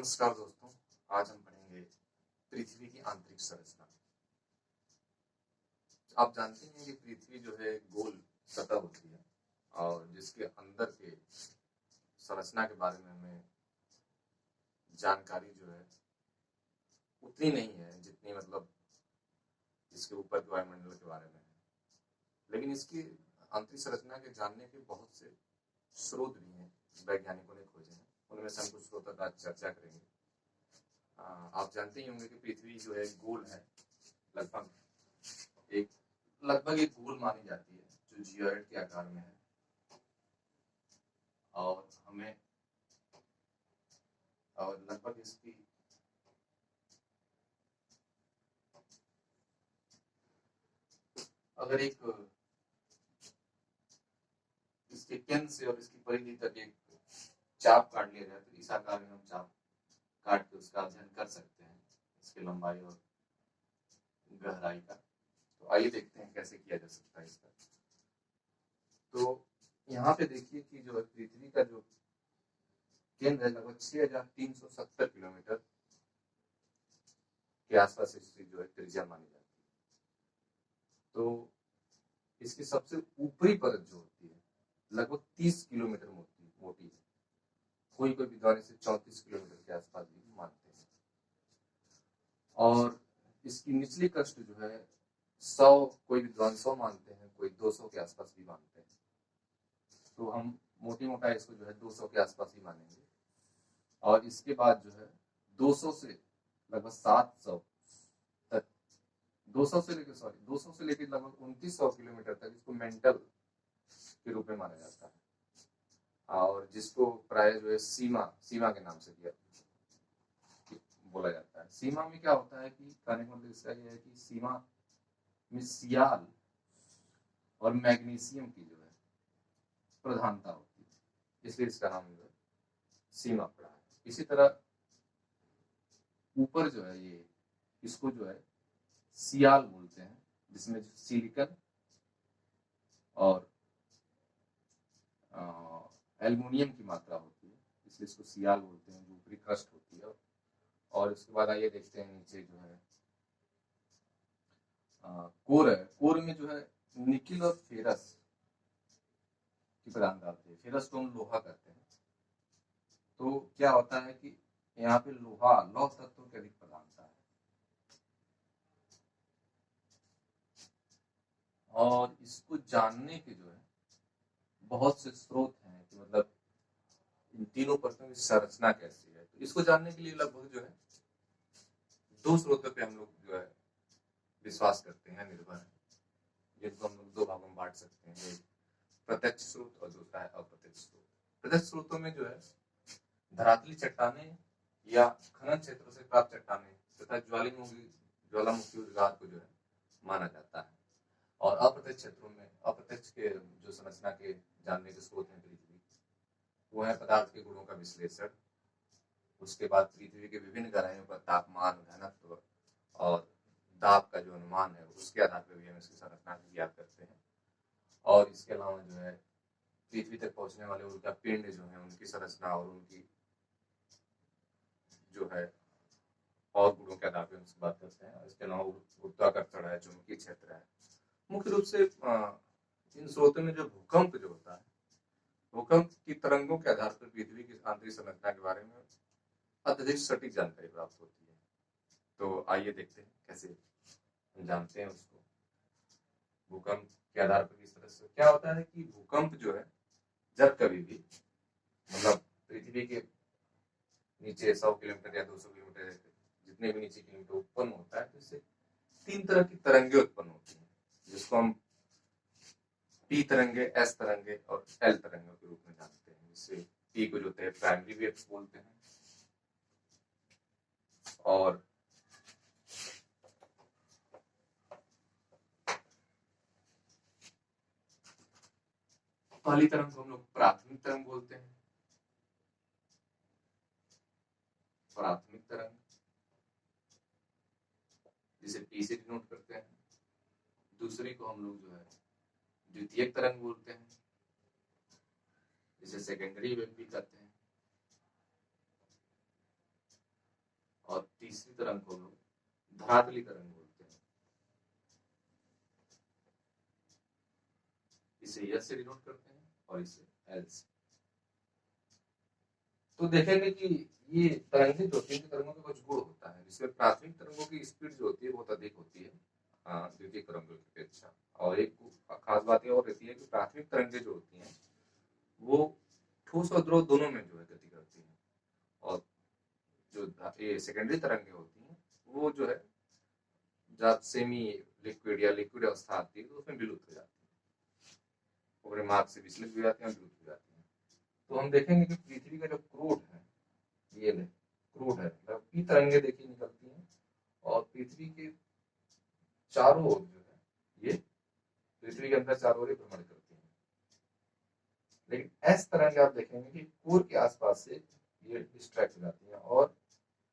नमस्कार दोस्तों, आज हम पढ़ेंगे पृथ्वी की आंतरिक संरचना। आप जानते हैं कि पृथ्वी जो है गोल सतह होती है और जिसके अंदर के संरचना के बारे में हमें जानकारी जो है उतनी नहीं है जितनी मतलब इसके ऊपर के वायुमंडल के बारे में है। लेकिन इसकी आंतरिक संरचना के जानने के बहुत से स्रोत भी हैं, वैज्ञानिकों ने खोजे हैं। उनमें से हम कुछ स्रोतों का चर्चा करेंगे। आप जानते ही होंगे कि पृथ्वी जो है गोल है, लगभग एक गोल मानी जाती है जो जियोइड के आकार में है। और लगभग इसकी अगर इसके केंद्र से और इसकी परिधि तक एक चाप काट लिया जाए तो इस आकार में हम चाप काट के उसका अध्ययन कर सकते हैं, इसकी लंबाई और गहराई का। तो आइए देखते हैं कैसे किया जा सकता है इसका। तो यहाँ पे देखिए कि जो है पृथ्वी का जो केंद्र है लगभग 6370 किलोमीटर के आसपास इसकी जो है त्रिज्या मानी जाती है। तो इसकी सबसे ऊपरी परत जो होती है लगभग 30 किलोमीटर मोटी है। कोई विद्वान इसे 34 किलोमीटर के आसपास भी मानते हैं। और इसकी निचली कस्ट जो है 100, कोई विद्वान 100 मानते हैं, कोई 200 के आसपास भी मानते हैं। तो हम मोटी मोटा इसको जो है 200 के आसपास ही मानेंगे। और इसके बाद जो है 200 से लगभग 700 तक 200 से लेकर लगभग 2900 किलोमीटर तक इसको मेंटल के रूप में माना जाता है, और जिसको प्राय जो है सीमा के नाम से बोला जाता है। सीमा में क्या होता है कि कहने का मतलब इसका यह है कि सीमा में सियाल और मैग्नीशियम की जो है प्रधानता होती है, इसलिए इसका नाम जो है सीमा पड़ा है। इसी तरह ऊपर जो है ये इसको जो है सियाल बोलते हैं, जिसमें सिलिकन और एल्युमिनियम की मात्रा होती है, इसलिए इसको सियाल बोलते हैं, जो ऊपरी क्रस्ट होती है। और उसके बाद आइए देखते हैं नीचे जो है कोर है। कोर में जो है निकिल और फेरस की प्रधानता होती है। फेरस को हम लोहा कहते हैं। तो क्या होता है कि यहाँ पे लौह तत्व की अधिक प्रधानता है। और इसको जानने के जो है बहुत से स्रोत हैं कि मतलब इन तीनों परतों की संरचना कैसी है। तो इसको जानने के लिए लगभग जो है 2 स्रोतों पे हम लोग जो है विश्वास करते हैं, निर्भर है, जिनको हम लोग 2 भागों में बांट सकते हैं। एक प्रत्यक्ष स्रोत और दूसरा है अप्रत्यक्ष स्रोत। प्रत्यक्ष स्रोतों में जो है धरातली चट्टाने या खनन क्षेत्रों से प्राप्त चट्टाने तथा ज्वालामुखी उद्गार को जो है माना जाता है। और अप्रत्यक्ष क्षेत्रों में अप्रत्यक्ष के जो संरचना के जानने के स्रोत हैं पृथ्वी, वो है पदार्थ के गुणों का विश्लेषण। उसके बाद पृथ्वी के विभिन्न गहराइयों पर तापमान, घनत्व और दाब का जो अनुमान है उसके आधार पर भी हम इसकी संरचना की ज्ञात करते हैं। और इसके अलावा जो है पृथ्वी तक पहुंचने वाले उनका पिंड जो है उनकी संरचना और उनकी जो है और गुणों के आधार पर उसकी बात करते हैं। इसके अलावा गुरुत्वाकर्षण है, चुंबकीय क्षेत्र है। मुख्य रूप से इन स्रोतों में जो भूकंप जो होता है, भूकंप की तरंगों के आधार पर पृथ्वी की आंतरिक संरचना के बारे में अत्यधिक सटीक जानकारी प्राप्त होती है। तो आइए देखते हैं कैसे हम जानते हैं उसको। भूकंप के आधार पर किस तरह से क्या होता है कि भूकंप जो है जब कभी भी मतलब पृथ्वी के नीचे 100 किलोमीटर या 200 किलोमीटर जितने भी नीचे किलोमीटर उत्पन्न होता है, तो इससे 3 तरह की तरंगे उत्पन्न होती हैं, जिसको हम पी तरंगे, एस तरंगे और एल तरंगों के रूप में जानते हैं। जिससे पी को जो होते हैं प्राइमरी वेव्स बोलते हैं, और पहली तरंग को हम लोग प्राथमिक तरंग बोलते हैं। प्राथमिक तरंग जिसे पी से डिनोट करते हैं। दूसरी को हम लोग जो है द्वितीयक तरंग बोलते हैं, जिसे सेकेंडरी वेव भी कहते हैं। तीसरी तरंग को लोग धरातली तरंग बोलते हैं। इसे यस से डिनोट करते हैं और इसे एल से। तो देखेंगे कि ये तरंगें जो होती है तरंगों का कुछ गुण होता है, जिसमें प्राथमिक तरंगों की स्पीड जो होती है बहुत अधिक होती है द्वितीय तरंगों की अपेक्षा। और एक खास बात ये और रहती है कि प्राथमिक तरंगें जो होती हैं वो ठोस और द्रव दोनों में जो है गति करती हैं, और जो ये सेकेंडरी तरंगें होती हैं वो जो है जब सेमी लिक्विड या लिक्विड अवस्था आती है तो उसमें विलुप्त हो जाती है, पूरे मार्ग से विचलित हो जाती है, विलुप्त हो जाती है। तो हम देखेंगे कि पृथ्वी का जो क्रूड है, ये क्रूड है, मतलब पी तरंगे देखिए निकलती हैं और पृथ्वी के चारों ओर जो है ये पृथ्वी के अंदर चारों ओर भ्रमण करती हैं। लेकिन एस तरंगे आप देखेंगे कि कोर के आसपास से ये डिस्ट्रैक्ट हो जाती हैं और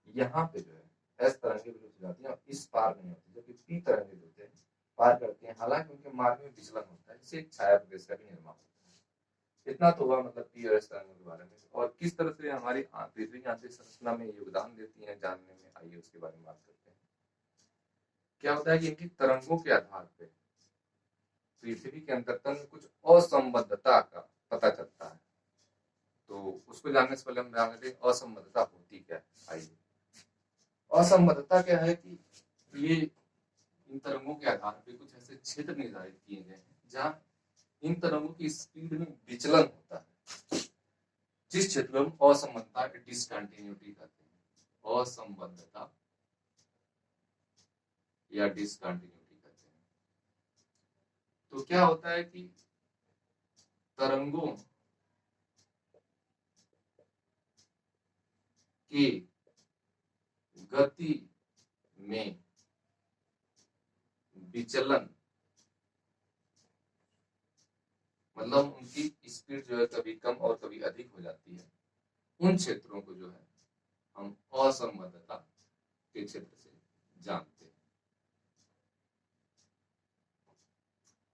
यहाँ पे जो है एस तरंगे विलुप्त हो जाती हैं और इस पार नहीं होती, जबकि पी तरंगे जो होते हैं पार करते हैं। हालांकि उनके मार्ग में विचलन होता है, जिससे एक छाया प्रदेश का भी निर्माण होता है। इतना तो हुआ मतलब पी और एस तरंगों के बारे में, और किस तरह से हमारी पृथ्वी की आंतरिक संरचना में योगदान देती है जानने में, आइए उसके बारे में बात करते हैं। क्या होता है कि इनकी तरंगों के आधार पर पृथ्वी के अंतरतल में कुछ असंबद्धता का पता चलता है। तो उसको जानने से पहले हम जानते हैं असंबद्धता होती क्या है। आइए, असंबद्धता क्या है कि ये इन तरंगों के आधार पर कुछ ऐसे क्षेत्र निर्धारित किए गए हैं जहां इन तरंगों की स्पीड में विचलन होता है, जिस क्षेत्र में असंबद्धता डिसकंटिन्यूटी कहते हैं, असंबद्धता या डिसकंटिन्यूटी कहते हैं। तो क्या होता है कि तरंगों की गति में विचलन, मतलब उनकी स्पीड जो है कभी कम और कभी अधिक हो जाती है, उन क्षेत्रों को जो है हम असंबद्धता के क्षेत्र से जानते हैं।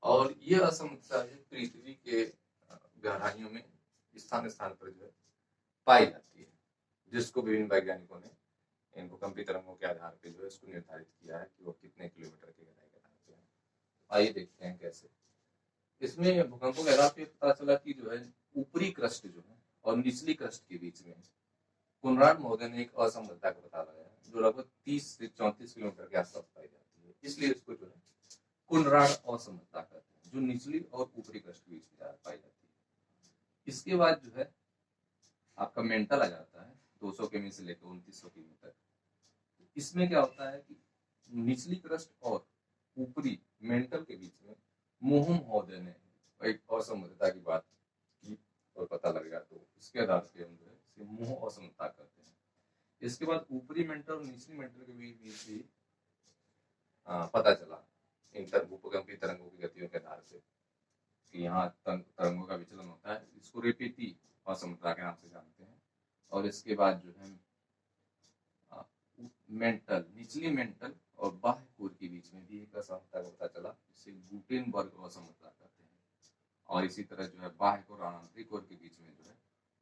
और ये असंबद्धता है पृथ्वी के गहराइयों में स्थान स्थान पर जो है पाई जाती है, जिसको विभिन्न वैज्ञानिकों ने इन भूकंपीय तरंगों के आधार पर जो है इसको निर्धारित किया है कि वो कितने किलोमीटर की गहराई के आधार पे। आइए देखते हैं कैसे। इसमें भूकंपों के आधार पर पता चला कि जो है ऊपरी क्रस्ट जो है और निचली क्रस्ट के बीच में कोनराड महोदय ने एक असंबद्धता का पता लगाया जो लगभग 30 से 34 किलोमीटर के आसपास पाई जाती है। इसलिए इसको जो है कोनराड असंबद्धता कहते हैं, जो निचली और ऊपरी क्रस्ट के बीच में पाई जाती है। इसके बाद जो है आपका मेंटल आ जाता है 200 किमी से लेकर 2900 किमी तक। इसमें क्या होता है कि निचली क्रस्ट और ऊपरी मेंटल के बीच में मोहम महोदय ने एक असंबद्धता की बात की और पता लग गया, तो इसके आधार से हम जो है इसे मोह असमता करते हैं। इसके बाद ऊपरी मेंटल और निचली मेंटल के बीच भी पता चला इन भूकंपीय तरंगों की गतियों के आधार से कि यहाँ तरंगों का विचलन होता है। इसको रिपीटी असमता के नाम से जानते हैं। और इसके बाद जो है मेंटल, निचली मेंटल और बाह्य कोर के बीच में भी एक असमता का पता चला, जिसे गुटेनबर्ग असमता कहते हैं। और इसी तरह जो है बाह्य कोर और आंतरिक कोर के बीच में जो है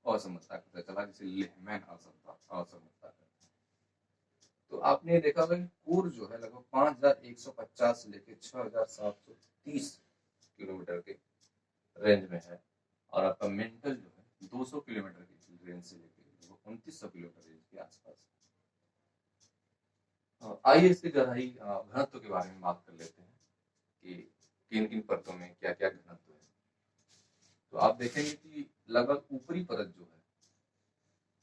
असमता का पता चला, जिसे लेहमैन असमता कहते हैं। तो आपने देखा होगा कि कोर जो है लगभग 5150 से लेकर 6730 किलोमीटर के रेंज में है, और आपका मेंटल जो है 200 किलोमीटर की रेंज से लेकर 2900 किलोमीटर रेंज के आसपास। आइए इसके गहराई घनत्व के बारे में बात कर लेते हैं कि किन किन परतों में क्या क्या घनत्व है। तो आप देखेंगे कि लगभग ऊपरी परत जो है,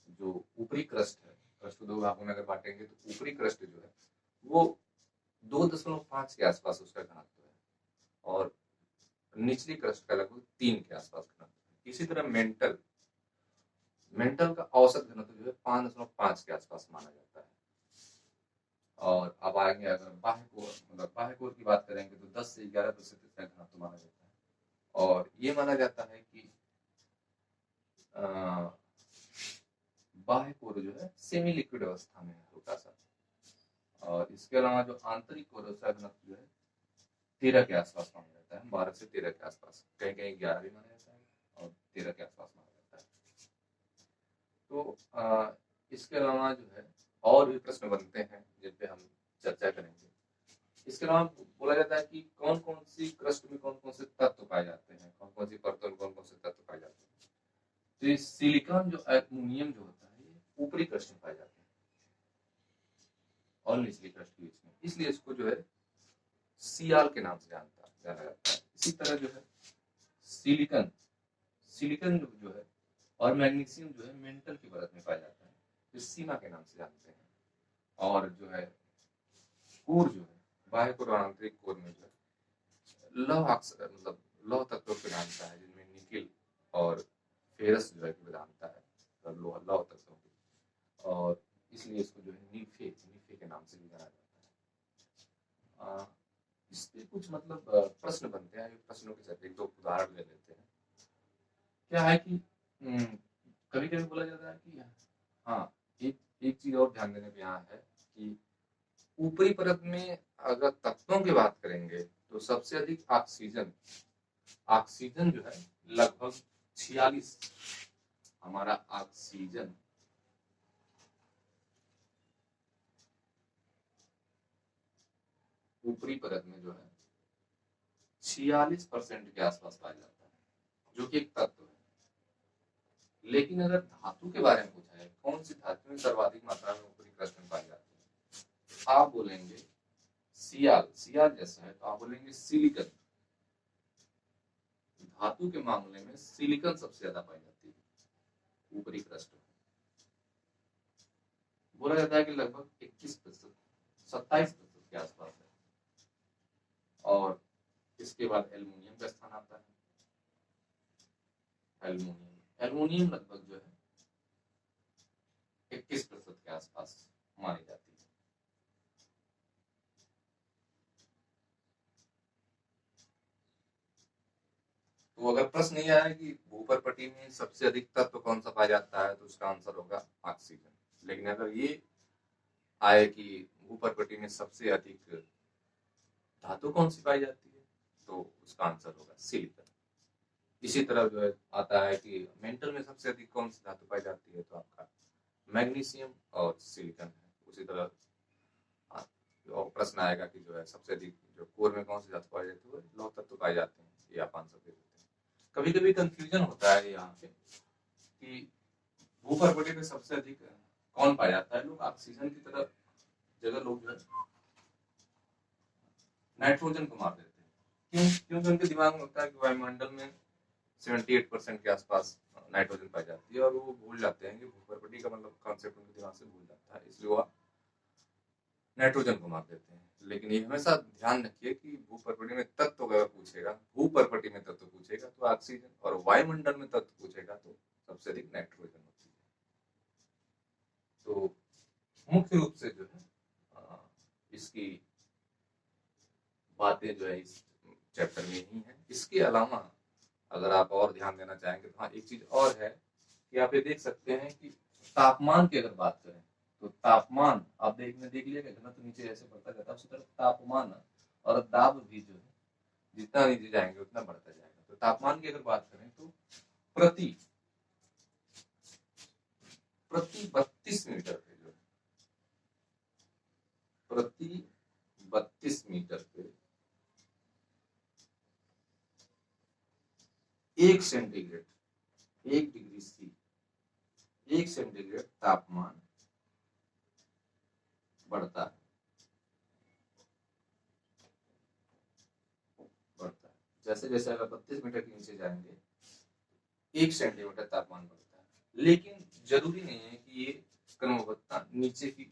जो ऊपरी क्रस्ट है, क्रस्ट को दो भागों में अगर बांटेंगे तो ऊपरी क्रस्ट जो है वो 2.5 के आसपास उसका घनत्व है, और निचली क्रस्ट का लगभग 3 के आसपास घनत्व है। इसी तरह मेंटल का औसत घनत्व जो है 5.5 के आसपास माना जाता है। और अब आएंगे अगर बाह्य कोर की बात करेंगे तो 10 से 11% इसका घनत्व माना जाता है। और ये माना जाता है कि बाह्य कोर जो है सेमी लिक्विड अवस्था में है हल्का सा। और इसके अलावा जो आंतरिक कोर उसका घनत्व जो है 13 के आसपास माना जाता है, 12 से 13 के आसपास, कहीं कहीं 11 भी माना जाता है और 13 के आसपास माना जाता है। तो इसके अलावा जो है और भी प्रश्न बनते हैं जिन पे हम चर्चा करेंगे। इसके अलावा बोला जाता है कि कौन कौन सी क्रस्ट में कौन कौन से तत्व पाए जाते हैं, कौन कौन सी परतों में कौन कौन से तत्व पाए जाते हैं। तो ये सिलिकॉन जो एल्युमिनियम जो होता है ये ऊपरी क्रस्ट में पाए जाते हैं और निचली क्रस्ट के बीच में, इसलिए इसको जो है सियाल के नाम से जाना जाता है। इसी तरह जो है सिलिकॉन सिलिकॉन जो है और मैग्नीशियम जो है मेंटल की परत में पाया जाता है, जो सीमा के नाम से जानते हैं। और जो है कोर जो है बाह्य कोर और आंतरिक कोर में जो है लौह अक्सर मतलब लौह तत्वों की प्रधानता है, जिनमें निकिल और फेरस जो है की प्रधानता है, तो लौह तत्वों की, और इसलिए इसको जो है नीफे के नाम से भी जाना जाता है। इस पे कुछ मतलब प्रश्न बनते हैं, प्रश्नों के साथ एक दो उदाहरण ले लेते हैं। क्या है कि कभी कभी बोला जाता है कि हाँ, एक चीज और ध्यान देने पे यहाँ है कि ऊपरी परत में अगर तत्वों की बात करेंगे तो सबसे अधिक ऑक्सीजन जो है लगभग 46, हमारा ऑक्सीजन ऊपरी परत में जो है 46% के आसपास पाया जाता है, जो कि एक तत्व है। लेकिन अगर धातु के बारे में पूछा है कौन सी धातु में सर्वाधिक मात्रा में ऊपरी परत में पाई जाती है, आप बोलेंगे सियाल जैसा है तो आप बोलेंगे सिलिकॉन। धातु के मामले में सिलिकॉन सबसे ज्यादा पाई जाती है ऊपरी क्रस्ट में। बोला जाता है कि लगभग 21%, 27% के आसपास है। और इसके बाद एल्युमिनियम का स्थान आता है। एल्युमिनियम लगभग जो है 21% के आसपास मानी जाती है। तो अगर प्रश्न ये आया कि भूपर्पटी में सबसे अधिक तत्व कौन सा पाया जाता है तो उसका आंसर होगा ऑक्सीजन। लेकिन अगर ये आए कि भूपर्पटी में सबसे अधिक धातु कौन सी पाई जाती है तो उसका आंसर होगा सिलिकॉन। इसी तरह जो है आता है कि मेंटल में सबसे अधिक कौन सी धातु पाई जाती है तो आपका मैग्नीशियम और सिलिकॉन है। उसी तरह और प्रश्न आएगा कि जो है सबसे अधिक जो कोर में कौन सी धातु पाई जाती है, लौह तत्व पाए जाते हैं, ये आप आंसर दे देते हैं। कभी कभी कंफ्यूजन होता है यहाँ पे कि भूपर्पटी में सबसे अधिक कौन पाया जाता है, लोग ऑक्सीजन की तरफ जगह लोग जो है नाइट्रोजन को मार देते हैं। क्योंकि उनके दिमाग में होता है कि वायुमंडल में 78% के आसपास नाइट्रोजन पाई जाती है और वो भूल जाते हैं कि भूपर्पटी का मतलब कॉन्सेप्ट उनके दिमाग से भूल जाता है, इसलिए वो नाइट्रोजन को मार देते हैं। लेकिन ये हमेशा ध्यान रखिए कि भूपर्पटी में तत्व अगर पूछेगा, भूपर्पटी में तत्व पूछेगा तो ऑक्सीजन, और वायुमंडल में तत्व पूछेगा तो सबसे अधिक नाइट्रोजन होती है। तो मुख्य रूप से जो है इसकी बातें जो है इस चैप्टर में ही है। इसके अलावा अगर आप और ध्यान देना चाहेंगे तो हाँ, एक चीज और है कि आप ये देख सकते हैं कि तापमान की अगर बात करें तो तापमान आप देख लिया घना तो नीचे ऐसे बढ़ता जाता है, उसी तरह तापमान और दाब भी जो है जितना नीचे जाएंगे उतना बढ़ता जाएगा। तो तापमान की अगर बात करें तो प्रति 32 मीटर पे जो है प्रति 32 मीटर पे 1 सेंटीग्रेड 1 डिग्री सी 1 सेंटीग्रेड तापमान बढ़ता है। जैसे जैसे अगर 32 मीटर के नीचे जाएंगे 1 सेंटीमीटर तापमान बढ़ता है। लेकिन जरूरी नहीं है कि ये क्रमबद्धता नीचे की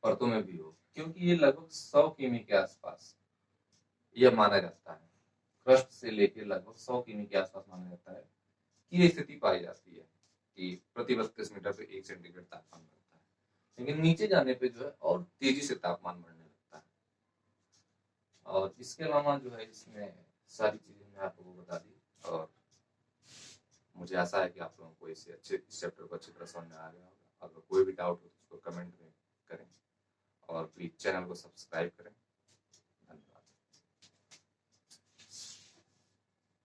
परतों में भी हो, क्योंकि ये लगभग 100 किमी के आसपास यह माना जाता है। क्रस्ट से लेकर लगभग 100 किमी के आसपास माना जाता है कि ये स्थिति पाई जाती है कि प्रति 32 मीटर पे 1 सेंटीग्रेड तापमान बढ़ता है। लेकिन नीचे जाने पे जो है और तेजी से तापमान बढ़ने लगता है। और इसके अलावा जो है इसमें सारी चीजें मैं आपको बता दी, और मुझे आशा है कि आप लोगों को इस चैप्टर को अच्छी तरह समझ में आ गया होगा। अगर कोई भी डाउट हो तो उसको कमेंट में करें और प्लीज चैनल को सब्सक्राइब करें।